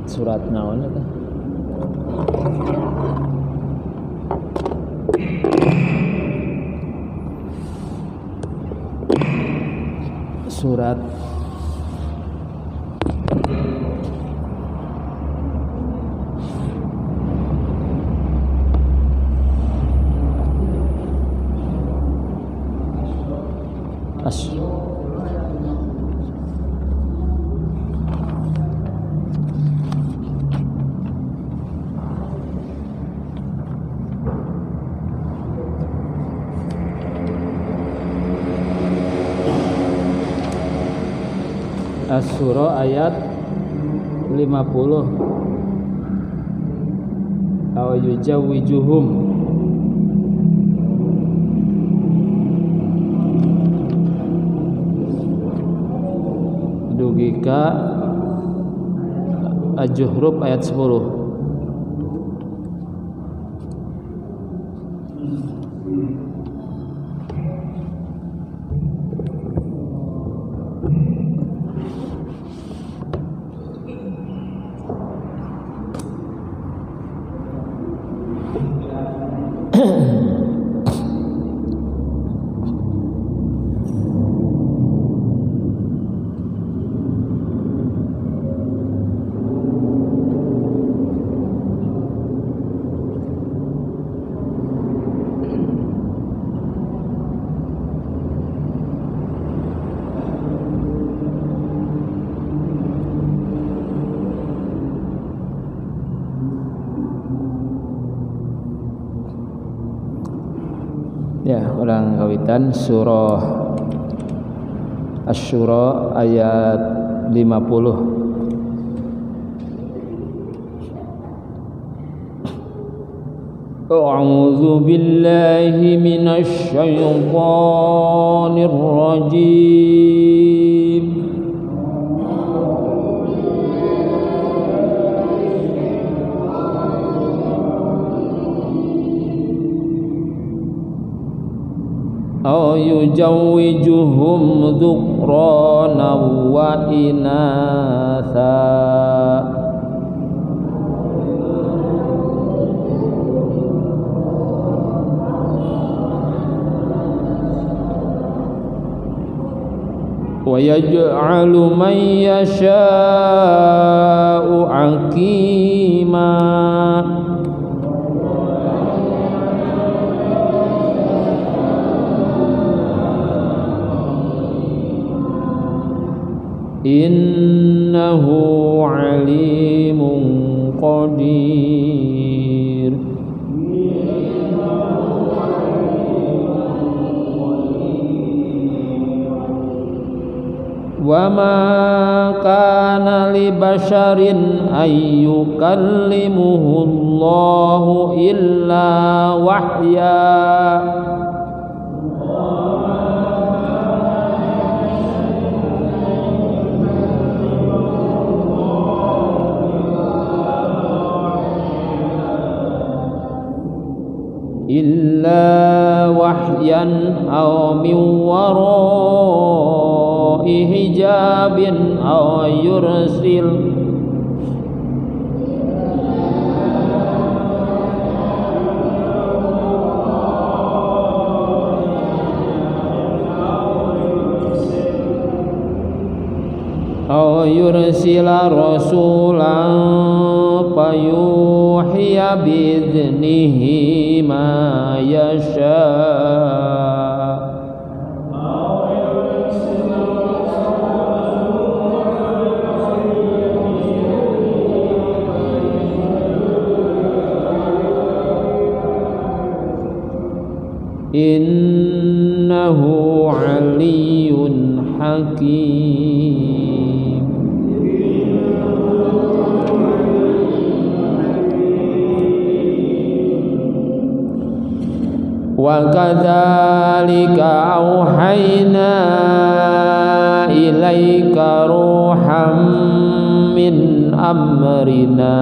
Surat naon eta? Surat Asy-Syura ayat 50. Aw yujawwijuhum dugika Al-Zuhruf ayat 10. Ya, orang kawitan surah Asy-Syura ayat 50. A'udzu billahi minasy syaithanir rajim. Aw yujawwijuhum dhukrana wa inatha wa yaj'alu man yasha'u aqima. Innahu alimun qadir. Wa ma kana li basharin ay yukallimuhu Allahu illa wahya. Illa wahyan aw min wara'i hijabin aw yursil yursila rasulan fayuhiya bi'idhnihi ma yasha. Innahu aliyyun hakim. Wa kadzalika auhayna ilaika ruham min amrina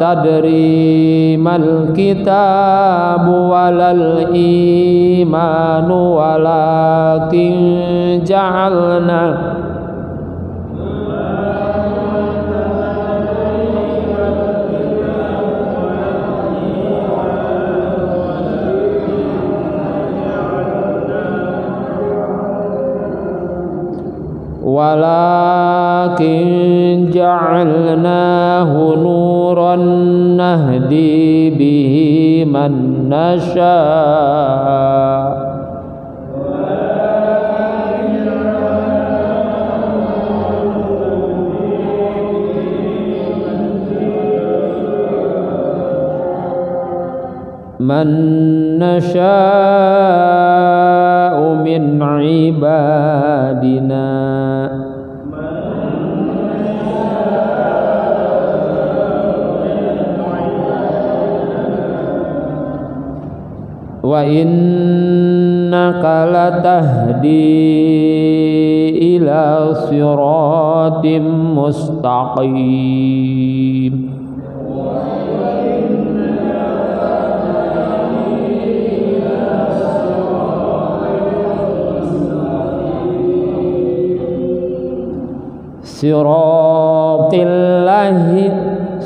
tadri mal kitabu walal imanu walakin ja'alna walakin ja'alnahu nuran nahdi bihi man nasha' man nasha'u min ibadina wa innaka latahdi ila siratim mustaqim.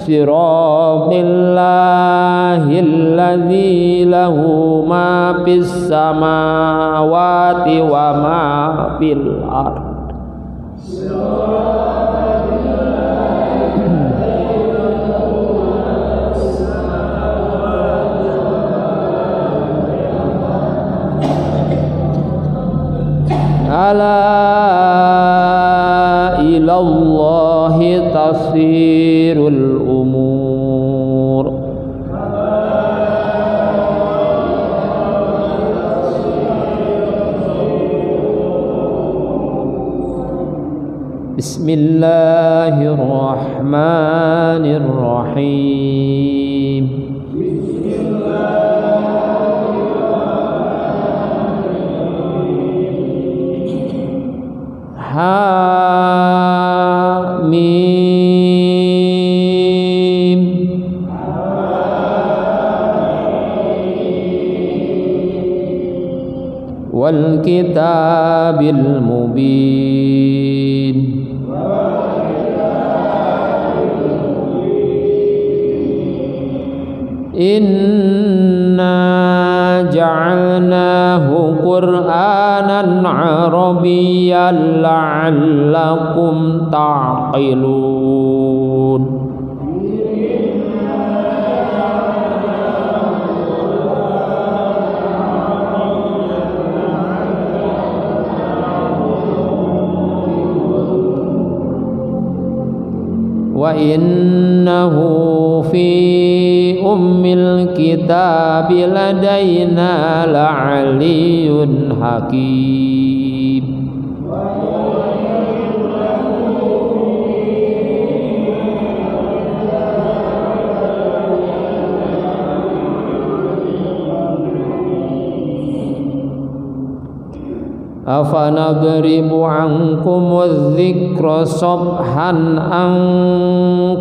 Siratillahi alladzi lahu ma fis samawati wa ma fil ardh. Ala ilallahi tasirul umur. Bismillahirrahmanirrahim. Hamim. Wal kitabil mubin. Inna ja'alnahu Qur'anan Arabiyyan la'allakum ta'qilun. Wa innahu fi ummil kitabi ladaina la'aliyyun hakim. Afanadribu ankumudz dzikra sabhan an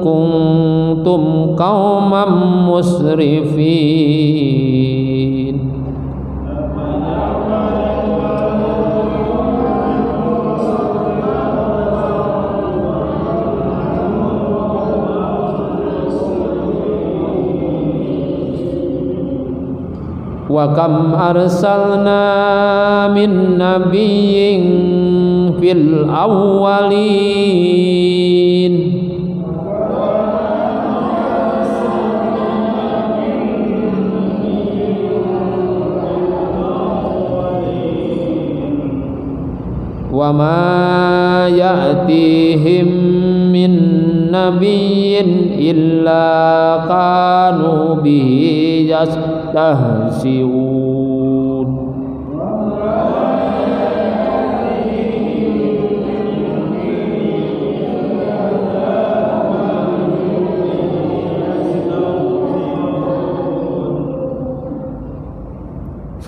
kuntum qauman musrifin. Wa kam arsalna min nabiyyin fil awwalin. Wa ma ya'tihim min nabiyyin illa kanu bihi yastahzi'un.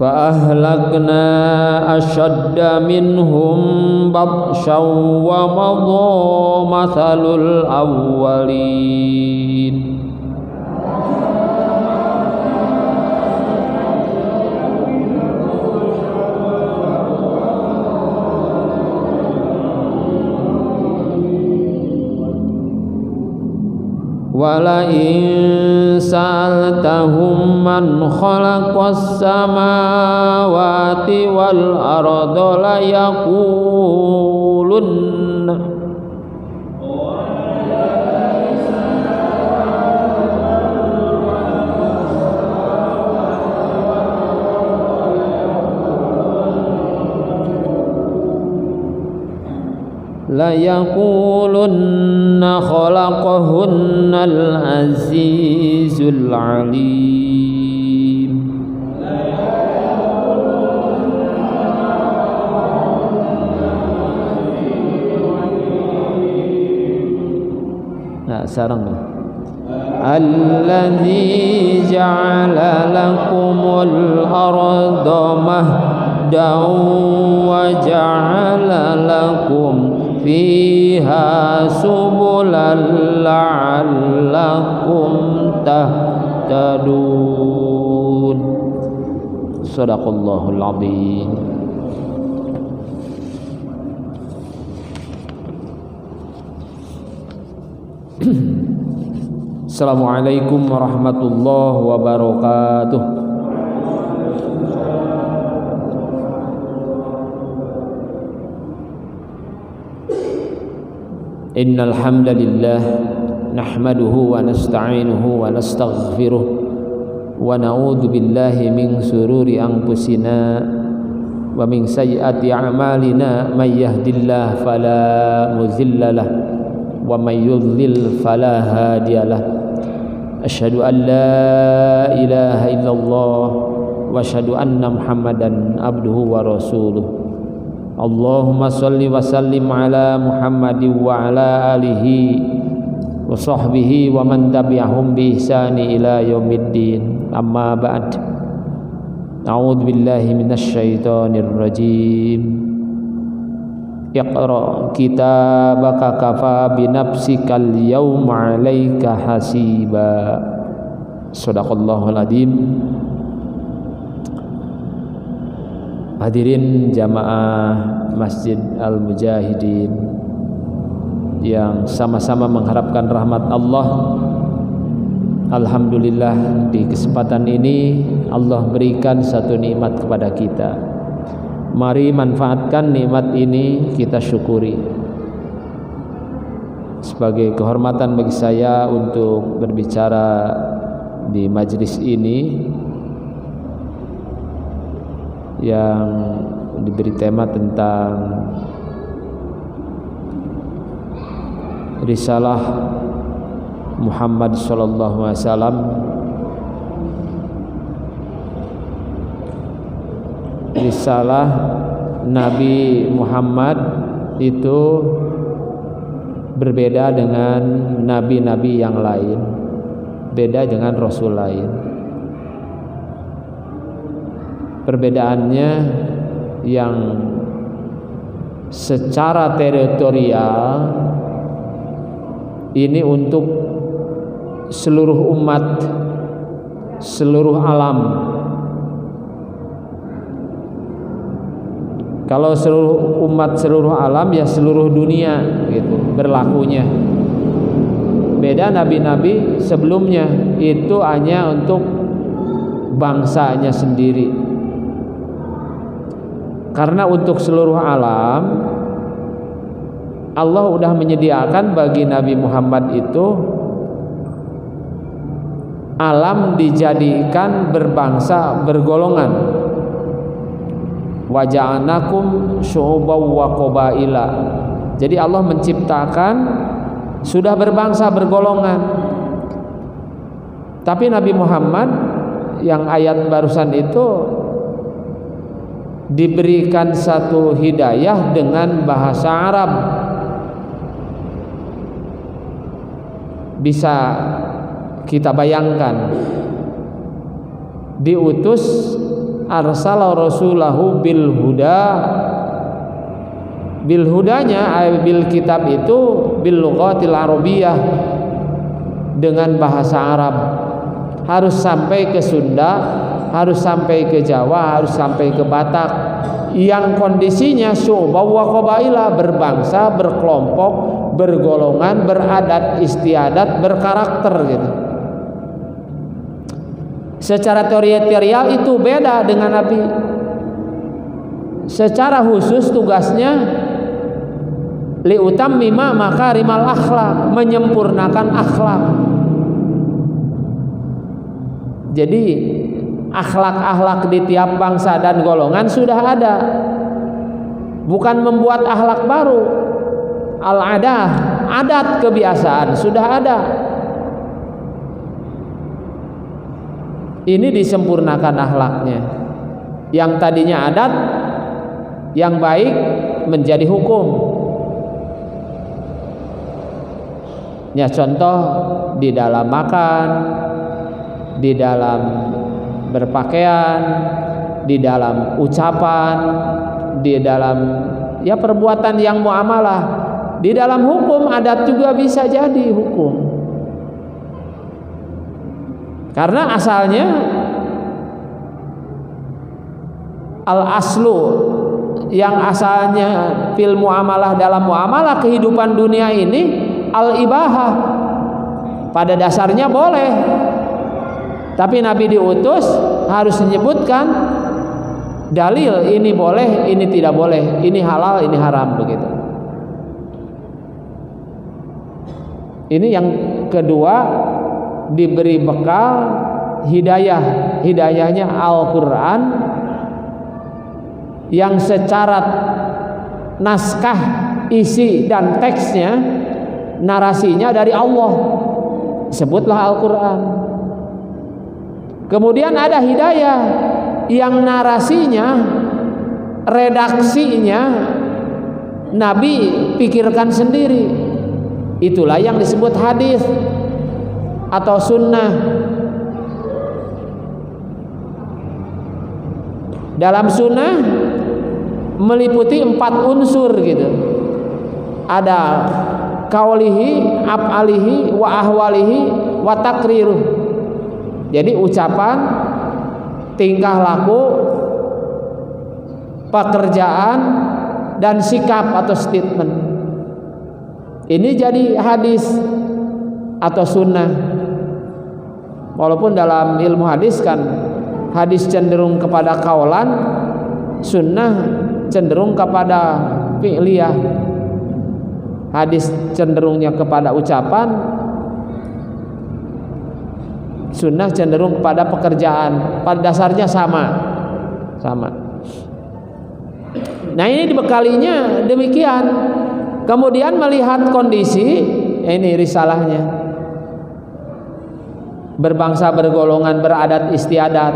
Fa ahlakna ashadda minhum batshaw wa madha mathalul awwalin. Walain sa'altahum man khalaqas samawati wal arda la yaqulunna la yaqulunna khalaqahunnal azizul alim. Nah, sarang alladzi ja'ala lakumul arda mahdan wa ja'ala lakum fiha subulan la'allakum tahtadun. Shadaqallahul azim. Assalamualaikum warahmatullahi wabarakatuh. Innal hamdalillah nahmaduhu wa nasta'inuhu wa nastaghfiruh wa na'udzu billahi min shururi anfusina wa min sayyiati a'malina may yahdihillahu fala mudhillalah wa may yudlil fala hadiyalah. Asyhadu an la ilaha illallah wa asyhadu anna Muhammadan abduhu wa rasuluh. Allahumma shalli wa sallim ala Muhammadin wa ala alihi wa sahbihi wa man tabi'ahum bi ihsani ila yaumiddin. Amma ba'd. A'udzu billahi minasy syaithanir rajim. Iqra kitabaka kafa bi nafsikal yawma 'alaika hasiba. Shadaqallahul azim. Hadirin jamaah Masjid Al-Mujahidin yang sama-sama mengharapkan rahmat Allah. Alhamdulillah, di kesempatan ini Allah berikan satu nikmat kepada kita. Mari manfaatkan nikmat ini, kita syukuri. Sebagai kehormatan bagi saya untuk berbicara di majelis ini yang diberi tema tentang risalah Muhammad sallallahu alaihi wasallam, risalah Nabi Muhammad itu berbeda dengan nabi-nabi yang lain, beda dengan rasul lain. Perbedaannya yang secara teritorial ini untuk seluruh umat, seluruh alam. Kalau seluruh umat, seluruh alam, ya seluruh dunia gitu berlakunya. Beda nabi-nabi sebelumnya, itu hanya untuk bangsanya sendiri. Karena untuk seluruh alam Allah sudah menyediakan bagi Nabi Muhammad itu alam dijadikan berbangsa, bergolongan. Wa ja'alnakum syu'uban wa qabaila. Jadi Allah menciptakan sudah berbangsa, bergolongan. Tapi Nabi Muhammad yang ayat barusan itu diberikan satu hidayah dengan bahasa Arab, bisa kita bayangkan. Diutus arsala rasulahu bil huda, bil hudanya bil kitab itu bil lughatil arabiyyah, dengan bahasa Arab. Harus sampai ke Sunda, harus sampai ke Jawa, harus sampai ke Batak, yang kondisinya syu'uban wa qabaila, berbangsa, berkelompok, bergolongan, beradat istiadat, berkarakter gitu. Secara teritorial itu beda dengan Nabi. Secara khusus tugasnya liutammima makarimal akhlak, menyempurnakan akhlak. Jadi akhlak-akhlak di tiap bangsa dan golongan sudah ada, bukan membuat akhlak baru. Al-adah, adat kebiasaan sudah ada. Ini disempurnakan akhlaknya. Yang tadinya adat, yang baik menjadi hukum. Ya, contoh di dalam makan, di dalam berpakaian, di dalam ucapan, di dalam ya perbuatan yang muamalah. Di dalam hukum adat juga bisa jadi hukum. Karena asalnya al-aslu, yang asalnya fil muamalah, dalam muamalah kehidupan dunia ini al-ibahah, pada dasarnya boleh. Tapi Nabi diutus harus menyebutkan dalil, ini boleh, ini tidak boleh, ini halal, ini haram, begitu. Ini yang kedua, diberi bekal hidayah. Hidayahnya Al-Quran yang secara naskah, isi dan teksnya, narasinya dari Allah, sebutlah Al-Quran. Kemudian ada hidayah yang narasinya, redaksinya Nabi pikirkan sendiri, itulah yang disebut hadis atau sunnah. Dalam sunnah meliputi 4 unsur gitu. Ada qaulihi, af'alihi, wa ahwalihi, wa takriruh. Jadi ucapan, tingkah laku, pekerjaan, dan sikap atau statement. Ini jadi hadis atau sunnah. Walaupun dalam ilmu hadis kan hadis cenderung kepada kaulan, sunnah cenderung kepada fi'liyah. Hadis cenderungnya kepada ucapan, sunnah cenderung kepada pekerjaan. Pada dasarnya sama. Nah, ini dibekalinya demikian. Kemudian melihat kondisi, ini risalahnya, berbangsa, bergolongan, beradat istiadat,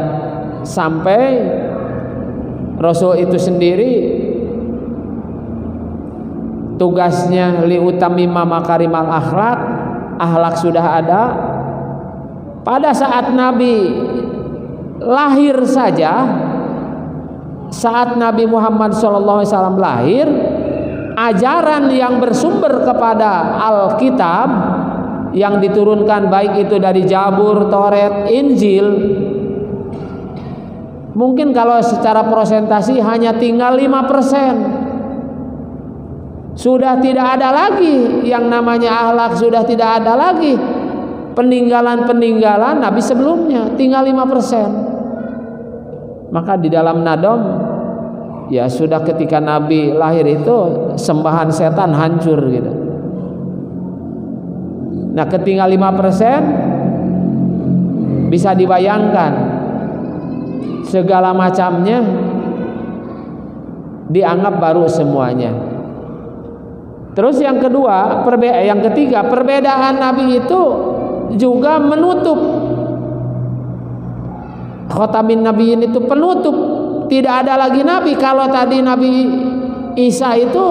sampai Rasul itu sendiri tugasnya liutammima makarimal akhlak. Akhlak sudah ada. Pada saat Nabi lahir saja, saat Nabi Muhammad SAW lahir, ajaran yang bersumber kepada Alkitab yang diturunkan baik itu dari Jabur, Taurat, Injil, mungkin kalau secara persentase hanya tinggal 5%. Sudah tidak ada lagi yang namanya akhlak, sudah tidak ada lagi peninggalan-peninggalan Nabi sebelumnya, tinggal 5%. Maka di dalam Nadom, ya sudah ketika Nabi lahir itu sembahan setan hancur gitu. Nah, ketinggal 5%, bisa dibayangkan segala macamnya dianggap baru semuanya. Terus yang ketiga, perbedaan Nabi itu juga menutup. Khotamin Nabiyin itu penutup. Tidak ada lagi Nabi. Kalau tadi Nabi Isa itu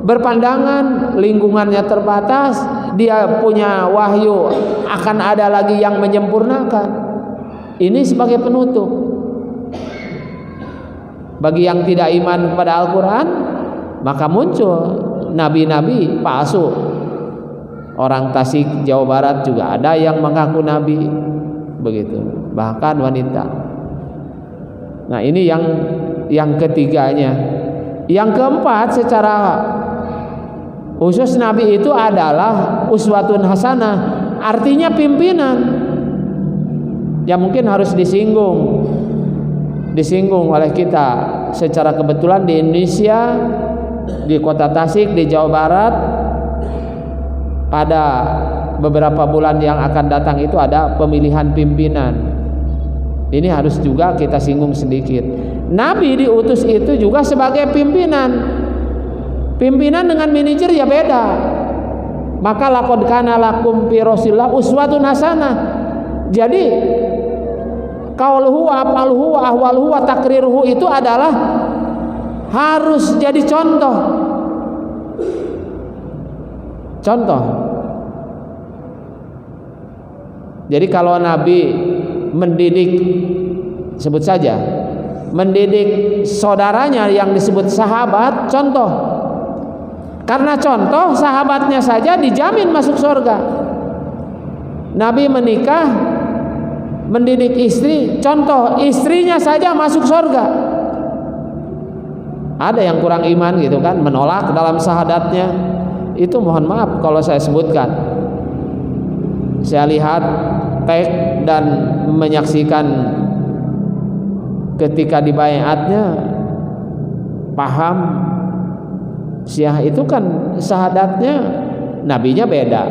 berpandangan lingkungannya terbatas, dia punya wahyu, akan ada lagi yang menyempurnakan. Ini sebagai penutup. Bagi yang tidak iman kepada Al-Quran, maka muncul nabi-nabi palsu. Orang Tasik, Jawa Barat juga ada yang mengaku nabi, begitu, bahkan wanita. Nah, ini yang ketiganya. Yang keempat, secara Khusus Nabi itu adalah uswatun hasanah, artinya pimpinan. Ya mungkin harus disinggung oleh kita. Secara kebetulan di Indonesia, di kota Tasik, di Jawa Barat, pada beberapa bulan yang akan datang itu ada pemilihan pimpinan. Ini harus juga kita singgung sedikit. Nabi diutus itu juga sebagai pimpinan. Pimpinan dengan manajer ya beda. Maka laqad kana lakum fi Rasulillah uswatun hasanah. Jadi qauluhu wa afaluhu wa ahwaluhu wa takriruhu itu adalah harus jadi contoh. Contoh. Jadi kalau Nabi mendidik, sebut saja, mendidik saudaranya yang disebut sahabat, contoh. Karena contoh, sahabatnya saja dijamin masuk surga. Nabi menikah, mendidik istri, contoh, istrinya saja masuk surga. Ada yang kurang iman gitu kan, menolak dalam syahadatnya. Itu mohon maaf kalau saya sebutkan. Saya lihat teks dan menyaksikan ketika di baiatnya, paham Syiah itu kan syahadatnya nabinya beda.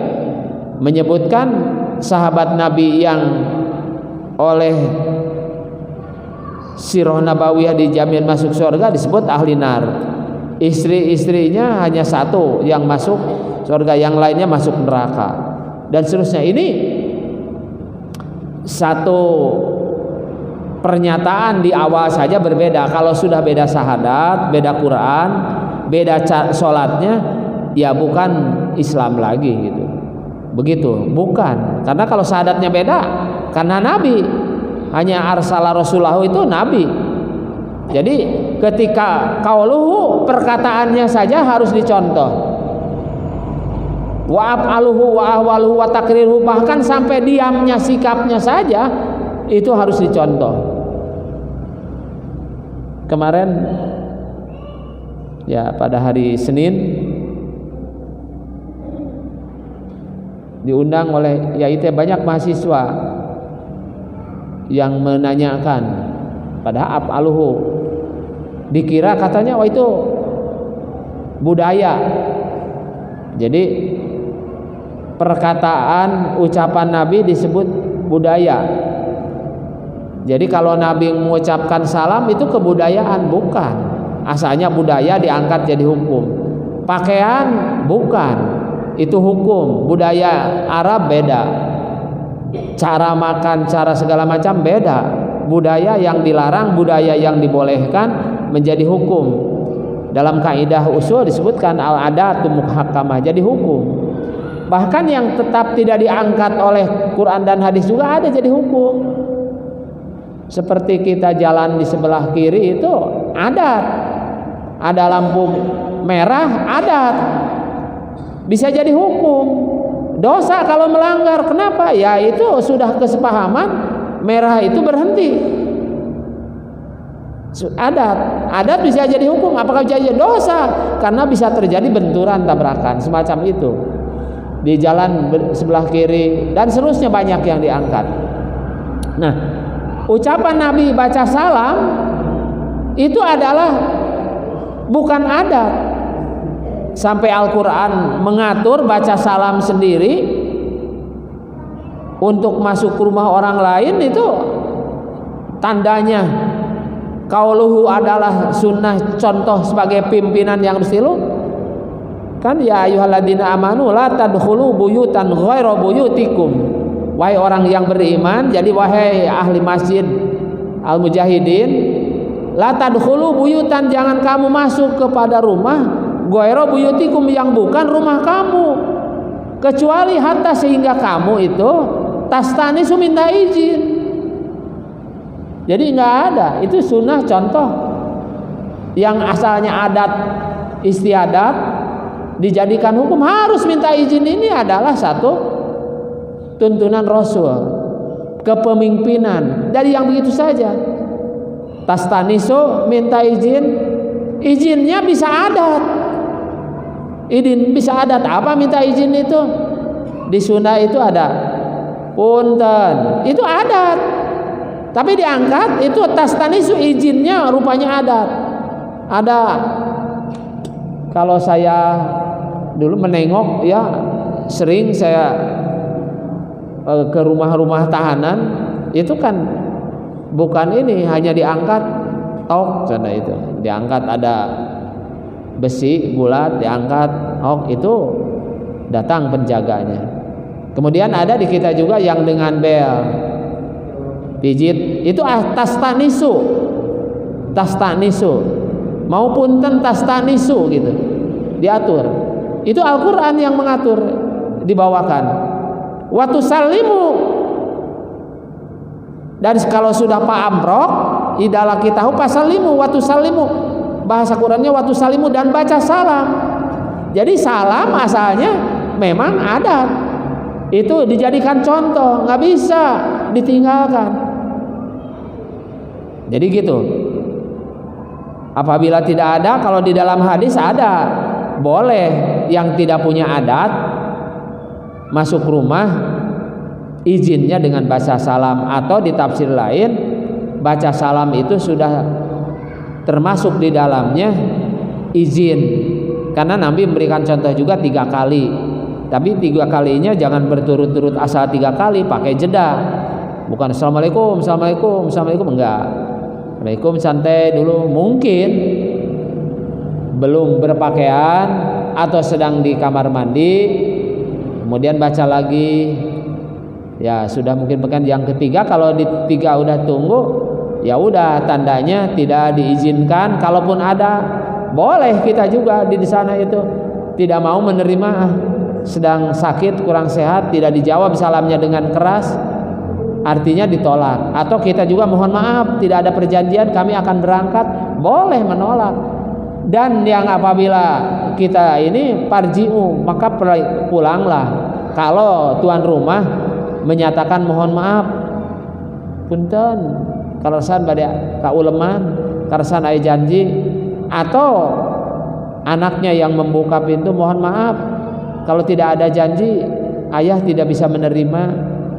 Menyebutkan sahabat Nabi yang oleh sirah nabawiyah dijamin masuk surga disebut ahli nar. Istri-istrinya hanya satu yang masuk surga, yang lainnya masuk neraka. Dan seterusnya. Ini satu pernyataan di awal saja berbeda. Kalau sudah beda syahadat, beda Quran, beda sholatnya, ya bukan Islam lagi gitu. Begitu, bukan. Karena kalau syahadatnya beda, karena Nabi hanya arsala rasulahu itu Nabi. Jadi ketika qauluhu, perkataannya saja harus dicontoh. Wa af'aluhu wa ahwaluhu wa takriruhu, bahkan sampai diamnya, sikapnya saja itu harus dicontoh. Kemarin ya pada hari Senin diundang oleh YIT banyak mahasiswa yang menanyakan pada af'aluhu, dikira katanya oh itu budaya. Jadi perkataan ucapan Nabi disebut budaya. Jadi kalau Nabi mengucapkan salam itu kebudayaan, bukan. Asalnya budaya diangkat jadi hukum. Pakaian bukan, itu hukum. Budaya Arab beda. Cara makan, cara segala macam beda. Budaya yang dilarang, budaya yang dibolehkan menjadi hukum. Dalam kaidah usul disebutkan al-adatu muhakkamah, jadi hukum. Bahkan yang tetap tidak diangkat oleh Quran dan hadis juga ada jadi hukum. Seperti kita jalan di sebelah kiri itu adat. Ada lampu merah, adat. Bisa jadi hukum. Dosa kalau melanggar. Kenapa? Ya itu sudah kesepahaman, merah itu berhenti. Adat bisa jadi hukum. Apakah bisa jadi dosa? Karena bisa terjadi benturan, tabrakan, semacam itu di jalan sebelah kiri dan seterusnya, banyak yang diangkat. Nah, ucapan Nabi baca salam itu adalah bukan adat. Sampai Al-Quran mengatur baca salam sendiri untuk masuk ke rumah orang lain, itu tandanya qauluhu adalah sunnah, contoh sebagai pimpinan yang disilu. Kan ya ayyuhalladzina amanu la tadkhulu buyutan ghaira buyutikum. Wahai orang yang beriman, jadi wahai ahli masjid Al-Mujahidin, la tadkhulu buyutan, jangan kamu masuk kepada rumah ghaira buyutikum, yang bukan rumah kamu, kecuali hatta sehingga kamu itu tastanisu, minta izin. Jadi enggak ada, itu sunnah contoh. Yang asalnya adat istiadat dijadikan hukum, harus minta izin. Ini adalah satu tuntunan Rasul, kepemimpinan. Dari yang begitu saja, tastanisu, minta izin, izinnya bisa adat, Izin bisa adat apa minta izin itu? Di Sunda itu ada punten, itu adat. Tapi diangkat itu tastanisu izinnya rupanya adat. Ada kalau saya dulu menengok ya, sering saya ke rumah-rumah tahanan itu kan bukan ini hanya diangkat tok sana itu. Diangkat ada besi bulat diangkat itu datang penjaganya. Kemudian ada di kita juga yang dengan bel pijit itu tastanisu maupun tastanisu gitu diatur. Itu Al-Qur'an yang mengatur, dibawakan watu salimu. Dan kalau sudah Pak Amrok idalah kita pasalimu watu salimu, bahasa Qur'annya watu salimu, dan baca salam. Jadi salam asalnya memang adat, itu dijadikan contoh, nggak bisa ditinggalkan. Jadi gitu. Apabila tidak ada, kalau di dalam hadis ada, boleh yang tidak punya adat masuk rumah izinnya dengan baca salam, atau di tafsir lain baca salam itu sudah termasuk di dalamnya izin, karena Nabi memberikan contoh juga 3 kali. Tapi 3 kalinya jangan berturut-turut asal 3 kali, pakai jeda. Bukan assalamualaikum, assalamualaikum, assalamualaikum, enggak. Assalamualaikum santai dulu, mungkin belum berpakaian atau sedang di kamar mandi, kemudian baca lagi. Ya sudah mungkin pekan yang ketiga, kalau di 3 udah tunggu, ya udah tandanya tidak diizinkan. Kalaupun ada, boleh kita juga di sana itu tidak mau menerima, sedang sakit kurang sehat, tidak dijawab salamnya dengan keras, artinya ditolak. Atau kita juga mohon maaf tidak ada perjanjian, kami akan berangkat, boleh menolak. Dan yang apabila kita ini parji'u, maka pulanglah. Kalau tuan rumah menyatakan mohon maaf, punten karasan bade kauleman, karasan aya janji, atau anaknya yang membuka pintu, mohon maaf kalau tidak ada janji ayah tidak bisa menerima,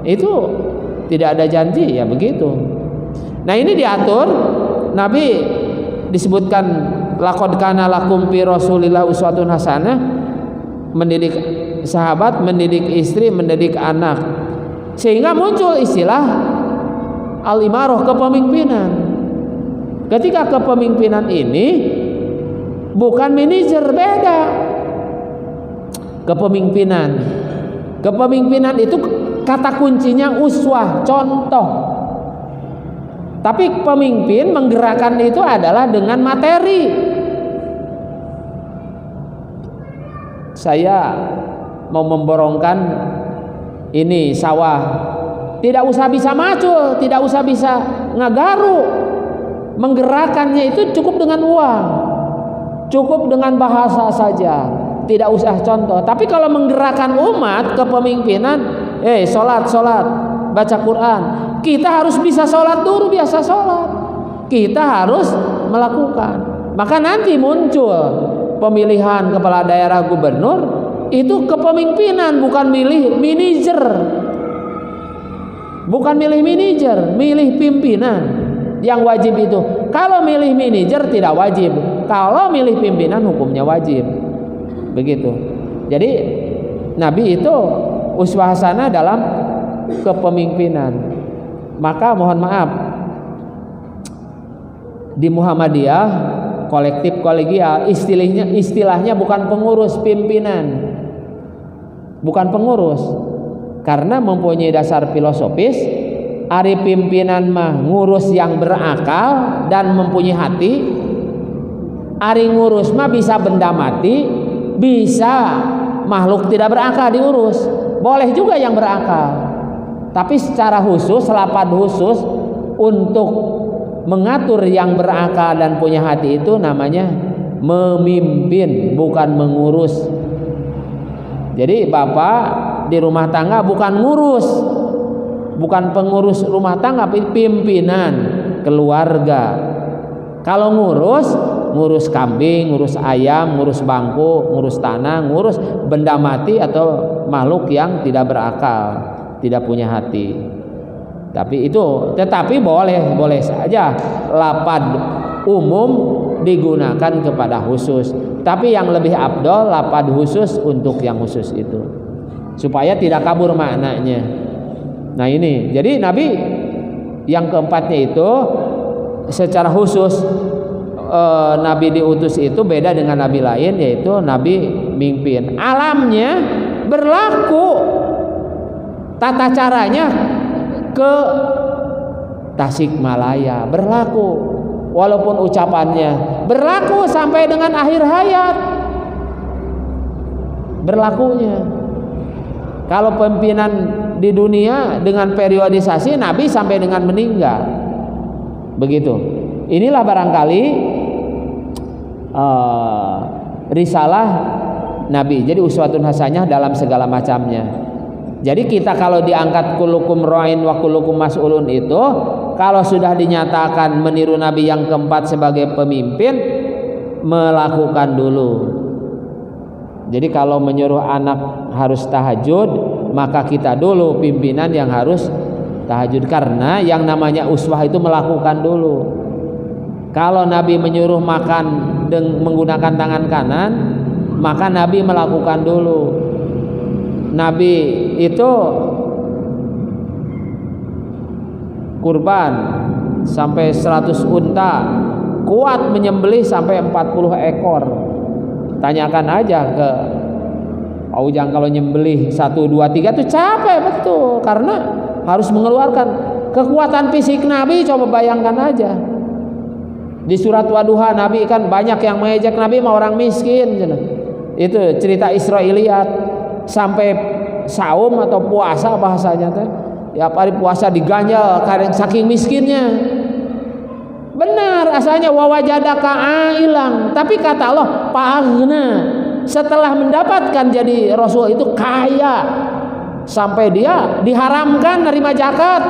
itu tidak ada janji, ya begitu. Nah ini diatur. Nabi disebutkan laqad kana lakum fi Rasulillah uswatun hasanah, mendidik sahabat, mendidik istri, mendidik anak, sehingga muncul istilah al-imarah, kepemimpinan. Ketika kepemimpinan ini bukan manajer, beda. Kepemimpinan itu kata kuncinya uswah, contoh. Tapi pemimpin menggerakkan itu adalah dengan materi. Saya mau memborongkan ini sawah, tidak usah bisa macul, tidak usah bisa ngagaru. Menggerakkannya itu cukup dengan uang, cukup dengan bahasa saja, tidak usah contoh. Tapi kalau menggerakkan umat, kepemimpinan, sholat, baca Quran, kita harus bisa sholat dulu, biasa sholat, kita harus melakukan. Maka nanti muncul pemilihan kepala daerah, gubernur, itu kepemimpinan, bukan milih manajer. Bukan milih manajer, milih pimpinan yang wajib itu. Kalau milih manajer tidak wajib, kalau milih pimpinan hukumnya wajib. Begitu. Jadi Nabi itu uswah hasanah dalam kepemimpinan. Maka mohon maaf, di Muhammadiyah kolektif kolegial istilahnya bukan pengurus, pimpinan. Bukan pengurus, karena mempunyai dasar filosofis. Ari pimpinan mah ngurus yang berakal dan mempunyai hati. Ari ngurus mah bisa benda mati, bisa makhluk tidak berakal diurus. Boleh juga yang berakal, tapi secara khusus, lapad khusus untuk mengatur yang berakal dan punya hati itu namanya memimpin, bukan mengurus. Jadi bapak di rumah tangga bukan ngurus, bukan pengurus rumah tangga, pimpinan keluarga. Kalau ngurus ngurus kambing, ngurus ayam, ngurus bangku, ngurus tanah, ngurus benda mati atau makhluk yang tidak berakal, tidak punya hati. Tetapi boleh saja lapad umum digunakan kepada khusus. Tapi yang lebih afdol lapad khusus untuk yang khusus itu, supaya tidak kabur maknanya. Nah ini, jadi Nabi yang keempatnya itu secara khusus Nabi diutus itu beda dengan Nabi lain, yaitu Nabi mimpin. Alamnya berlaku, tata caranya ke Tasikmalaya berlaku, walaupun ucapannya berlaku sampai dengan akhir hayat berlakunya. Kalau pimpinan di dunia dengan periodisasi Nabi sampai dengan meninggal, begitu. Inilah barangkali risalah Nabi. Jadi uswatun hasanah dalam segala macamnya. Jadi kita kalau diangkat kulukum ra'in wa kulukum mas'ulun itu, kalau sudah dinyatakan meniru Nabi yang keempat sebagai pemimpin, melakukan dulu. Jadi kalau menyuruh anak harus tahajud, maka kita dulu pimpinan yang harus tahajud, karena yang namanya uswah itu melakukan dulu. Kalau Nabi menyuruh makan menggunakan tangan kanan, maka Nabi melakukan dulu. Nabi itu kurban sampai 100 unta, kuat menyembelih sampai 40 ekor. Tanyakan aja ke Ujang, kalau nyembelih 1, 2, 3 itu capek betul, karena harus mengeluarkan kekuatan fisik Nabi. Coba bayangkan aja. Di surat Wadduha Nabi kan banyak yang mengejek Nabi mah orang miskin. Itu cerita Israiliyat. Sampai saum atau puasa bahasanya teh, ya hari puasa diganjal karena saking miskinnya. Benar, asalnya wawajadaka ailang, tapi kata Allah fa'aghna. Setelah mendapatkan jadi Rasul itu kaya, sampai dia diharamkan nerima zakat.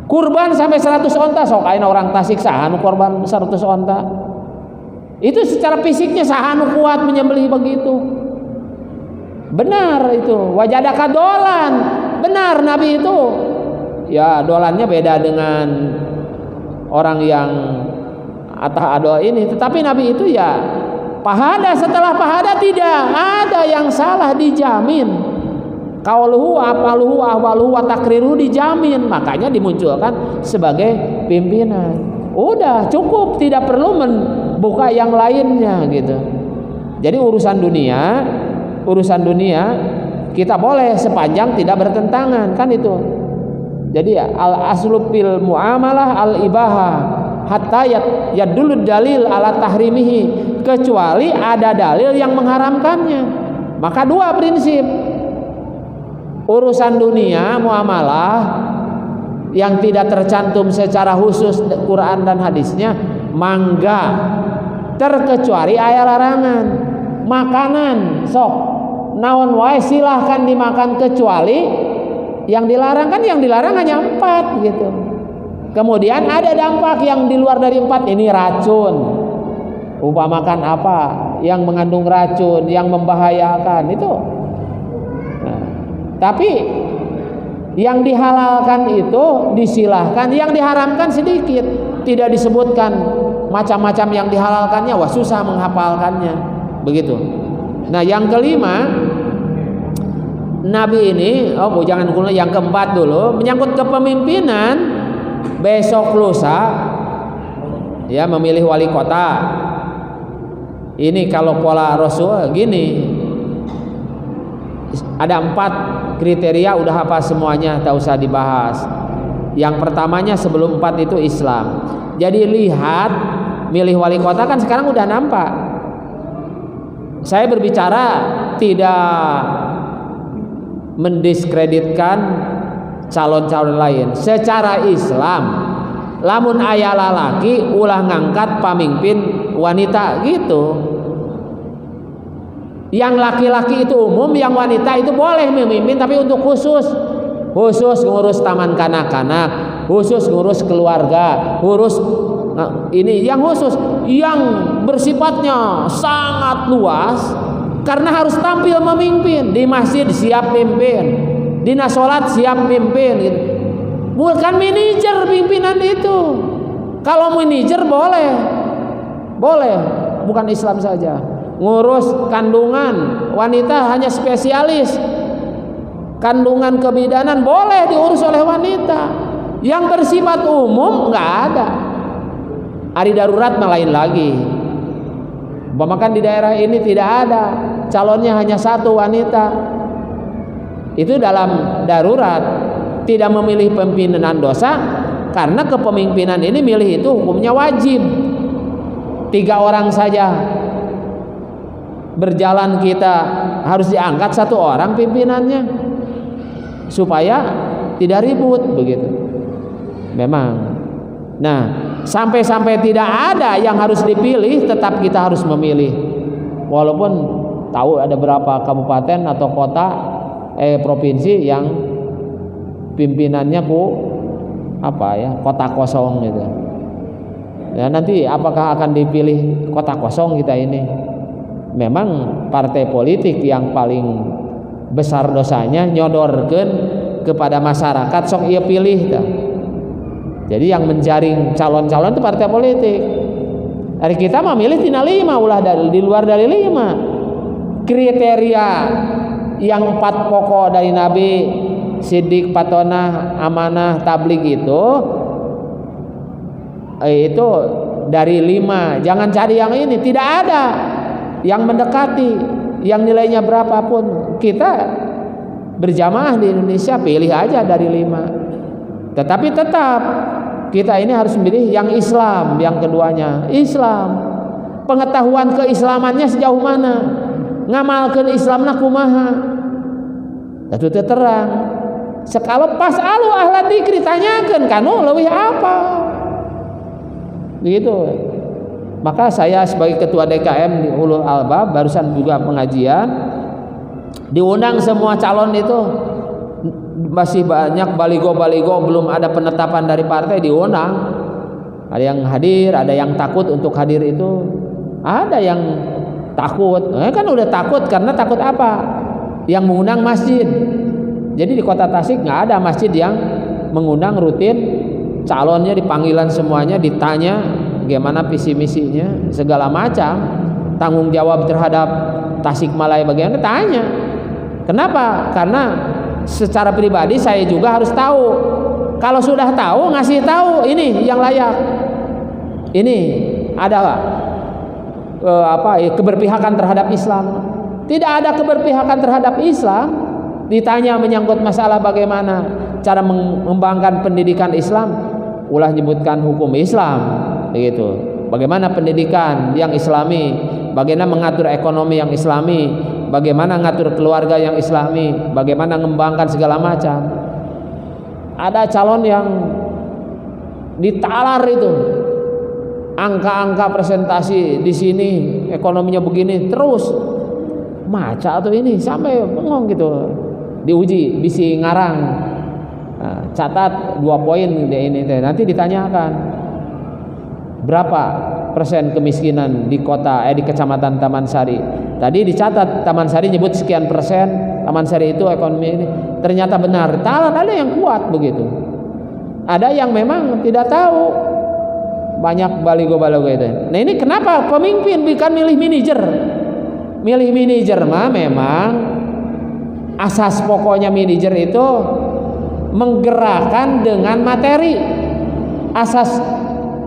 Kurban sampai 100 onta, sok ayeuna orang Tasik saha kurban 100 onta. Itu secara fisiknya saha kuat menyembelih begitu. Benar itu, wajadaka dolan. Benar, Nabi itu ya dolannya beda dengan orang yang atah ado ini, tetapi Nabi itu ya pahada. Setelah pahada tidak ada yang salah, dijamin. Qauluhu apaluhu ahwaluhu wa takriruhu dijamin, makanya dimunculkan sebagai pimpinan. Udah cukup, tidak perlu membuka yang lainnya gitu. Jadi urusan dunia kita boleh sepanjang tidak bertentangan, kan itu. Jadi al aslu fil muamalah al ibaha hatta yadullu dalil ala tahrimihi, kecuali ada dalil yang mengharamkannya. Maka dua prinsip. Urusan dunia muamalah yang tidak tercantum secara khusus Quran dan hadisnya mangga, terkecuali ayat larangan. Makanan sok naon wae silahkan dimakan, kecuali yang dilarang. Kan yang dilarang hanya 4 gitu. Kemudian ada dampak yang di luar dari 4, ini racun. Umpamakan apa yang mengandung racun, yang membahayakan itu. Nah, tapi yang dihalalkan itu disilahkan, yang diharamkan sedikit, tidak disebutkan macam-macam yang dihalalkannya. Wah, susah menghafalkannya. Begitu. Nah, yang kelima, Nabi ini, jangan dulu, yang keempat dulu, menyangkut kepemimpinan. Besok lusa ya memilih wali kota. Ini kalau pola Rasul gini, ada 4 kriteria, udah hafal semuanya, tak usah dibahas. Yang pertamanya sebelum 4 itu Islam. Jadi lihat milih wali kota kan sekarang udah nampak. Saya berbicara tidak mendiskreditkan calon-calon lain. Secara Islam, lamun aya lalaki ulah ngangkat pamimpin wanita gitu. Yang laki-laki itu umum, yang wanita itu boleh memimpin, tapi untuk khusus ngurus taman kanak-kanak, khusus ngurus keluarga, ngurus ini yang khusus, yang bersifatnya sangat luas karena harus tampil memimpin. Di masjid siap mimpin, di salat siap mimpin gitu. Bukan manajer pimpinan itu. Kalau manajer boleh, bukan Islam saja. Ngurus kandungan wanita hanya spesialis. Kandungan kebidanan boleh diurus oleh wanita. Yang bersifat umum nggak ada. Hari darurat mah lain lagi. Bahkan di daerah ini tidak ada, calonnya hanya satu wanita. Itu dalam darurat, tidak memilih pimpinan dosa, karena kepemimpinan ini milih itu hukumnya wajib. 3 orang saja berjalan kita harus diangkat 1 orang pimpinannya supaya tidak ribut begitu. Memang. Nah, sampai tidak ada yang harus dipilih, tetap kita harus memilih. Walaupun tahu ada berapa kabupaten atau kota provinsi yang pimpinannya kota kosong gitu. Ya, nanti apakah akan dipilih kota kosong kita ini? Memang partai politik yang paling besar dosanya nyodorkeun kepada masyarakat sok ieu pilih dah. Jadi yang menjaring calon-calon itu partai politik. Hari kita mah milih tina 5 ulah di luar dari 5. Kriteria yang 4 pokok dari Nabi, sidik, patonah, amanah, tabligh itu dari 5. Jangan cari yang ini, tidak ada yang mendekati, yang nilainya berapapun. Kita berjamaah di Indonesia pilih aja dari 5. Tetapi tetap kita ini harus memilih yang Islam, yang keduanya Islam. Pengetahuan keislamannya sejauh mana, ngamalkeun Islamna kumaha, itu terang. Sekala pas alu ahla dzikri tanyakeun kanu leuwih apa. Begitu. Maka saya sebagai ketua DKM di Ulul Albab barusan juga pengajian, diundang semua calon itu. Masih banyak baligo-baligo belum ada penetapan dari partai diundang. Ada yang hadir, ada yang takut untuk hadir itu. Ada yang takut. Kan udah takut karena takut apa? Yang mengundang masjid. Jadi di Kota Tasik nggak ada masjid yang mengundang rutin calonnya, dipanggilan semuanya, ditanya bagaimana visi misinya, segala macam, tanggung jawab terhadap Tasikmalaya bagaimana tanya. Kenapa? Karena secara pribadi saya juga harus tahu. Kalau sudah tahu, ngasih tahu ini yang layak. Ini ada keberpihakan terhadap Islam. Tidak ada keberpihakan terhadap Islam. Ditanya menyangkut masalah bagaimana cara mengembangkan pendidikan Islam, ulah nyebutkan hukum Islam, begitu. Bagaimana pendidikan yang Islami, bagaimana mengatur ekonomi yang Islami, bagaimana ngatur keluarga yang Islami, bagaimana mengembangkan segala macam. Ada calon yang ditalar itu, angka-angka presentasi di sini ekonominya begini terus, maca atau ini sampai bengong gitu. Diuji, bisi ngarang, catat 2 poin ini nanti ditanyakan berapa persen kemiskinan di di kecamatan Taman Sari. Tadi dicatat Taman Sari nyebut sekian persen, Taman Sari itu ekonomi ini. Ternyata benar. Ada yang kuat begitu. Ada yang memang tidak tahu. Banyak baligo-baligo itu. Nah ini kenapa pemimpin bukan milih manajer? Milih manajer mah memang asas pokoknya manajer itu menggerakkan dengan materi. Asas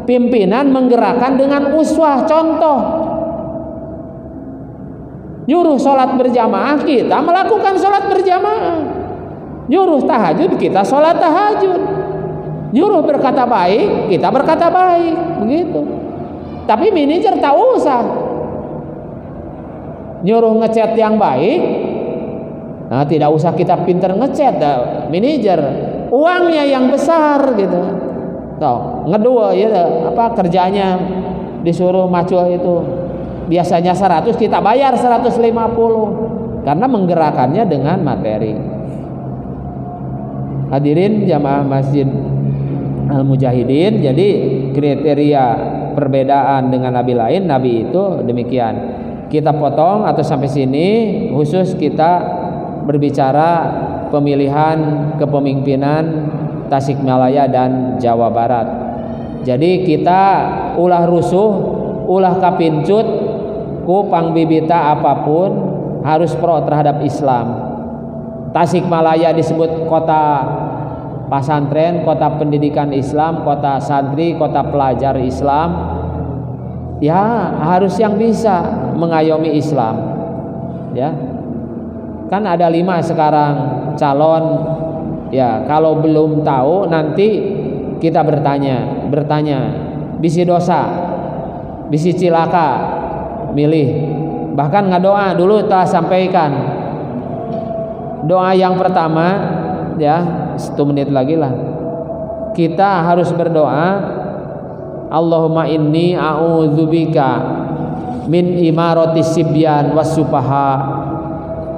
pimpinan menggerakkan dengan uswah, contoh. Nyuruh sholat berjamaah, kita melakukan sholat berjamaah. Nyuruh tahajud, kita sholat tahajud. Nyuruh berkata baik, kita berkata baik. Begitu. Tapi manajer tak usah. Nyuruh ngechat yang baik, nah tidak usah kita pinter ngechat, manajer. Uangnya yang besar gitu. Tuh, ngedua ya kerjanya disuruh macul itu biasanya 100 kita bayar 150 karena menggerakkannya dengan materi. Hadirin jamaah masjid al-mujahidin. Jadi kriteria perbedaan dengan nabi lain, nabi itu demikian. Kita potong atau sampai sini, khusus kita berbicara pemilihan kepemimpinan Tasikmalaya dan Jawa Barat. Jadi kita ulah rusuh, ulah kapincut ku pangbibita apapun harus pro terhadap Islam. Tasikmalaya disebut kota pesantren, kota pendidikan Islam, kota santri, kota pelajar Islam. Ya, harus yang bisa mengayomi Islam. Ya. Kan ada 5 sekarang calon. Ya, kalau belum tahu nanti kita bertanya, bisi dosa, bisi cilaka, milih. Bahkan ngadoa dulu telah sampaikan. Doa yang pertama, ya 1 menit lagi lah. Kita harus berdoa, Allahumma inni a'udzubika min imaratis sibyan was sufaha.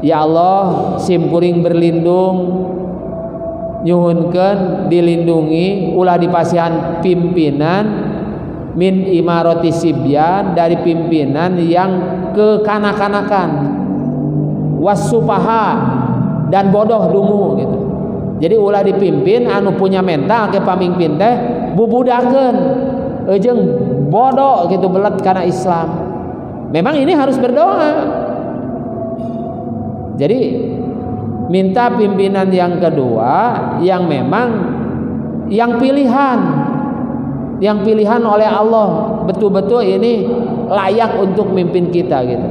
Ya Allah, simkuring berlindung, nyuhunkeun dilindungi ulah dipasihan pimpinan min imarati sibyan, dari pimpinan yang kekanak-kanakan, wasupaha, dan bodoh dungu gitu. Jadi ulah dipimpin anu punya mental ke pamimpin teh bubudakeun jeung bodoh gitu belet karena Islam. Memang ini harus berdoa. Jadi minta pimpinan yang kedua yang memang yang pilihan oleh Allah, betul-betul ini layak untuk mimpin kita gitu.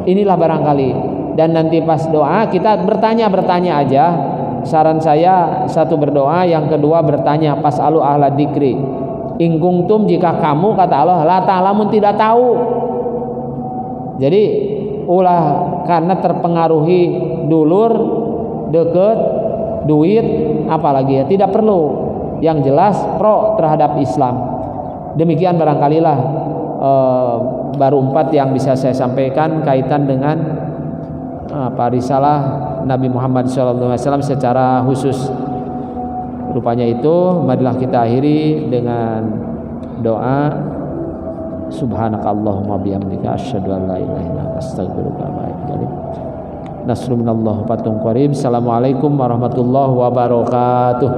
Inilah barangkali. Dan nanti pas doa kita bertanya aja. Saran saya, 1 berdoa, yang kedua bertanya, pas'alu ahla dzikri in kuntum, jika kamu, kata Allah, la ta'lamun, tidak tahu. Jadi ulah karena terpengaruhi dulur, deket, duit, apalagi ya, tidak perlu. Yang jelas pro terhadap Islam. Demikian barangkalilah baru 4 yang bisa saya sampaikan kaitan dengan risalah Nabi Muhammad SAW secara khusus. Rupanya itu, marilah kita akhiri dengan doa. Subhanakallahumma bihamdika asyhadu an la ilaha illa anta astaghfiruka wa atubu ilaik. Nasrun minallah fatun qarib. Assalamualaikum warahmatullahi wabarakatuh.